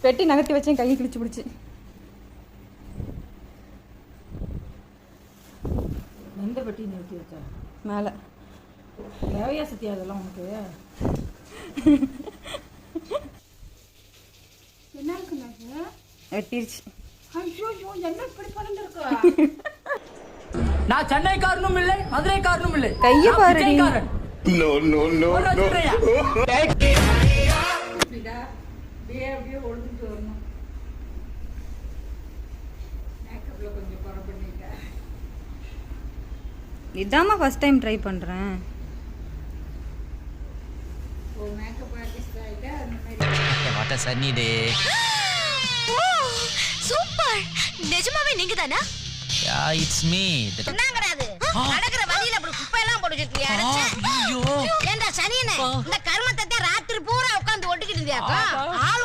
பெட்டி நகர்த்தி வச்சேன், கையை கிழிச்சு பிடிச்சி. எந்த பெட்டி நிறுத்தி வச்சா? மேலே. தேவையா சத்தியா அதெல்லாம் உனக்கு? என்ன இருக்குண்ணா? வெட்டிருச்சு. ஐயோ என்ன இப்படி பறந்துருக்கா? நான் சென்னைக்காரனும் இல்லை, மதுரைக்காரனும் இல்லை. கையை பாரு. No, no, no, no. அப்படியே ஒழுங்கிட்டு வரணும். மேக்கப்ல கொஞ்சம் குறை பண்ணிட்டேன். இதாம்மா ஃபர்ஸ்ட் டைம் ட்ரை பண்ணுறேன். ஓ மேக்கப் ஆர்டிஸ்ட் ஆகிட்டா அந்த மாதிரி. What a sunny day. Super. நிஜமாவே நீங்க தானா? Yeah, it's me. என்னங்கறாது? நடக்கிற வழியில அப்படி குப்பை எல்லாம் போட்டு வச்சிருக்கியா? ஐயோ. ஏண்டா சனியனே, இந்த கர்மத்தை ராத்திரி பூரா உட்கார்ந்து ஒட்டிக்கிட்டு இருந்தியாக்கா? ஆளு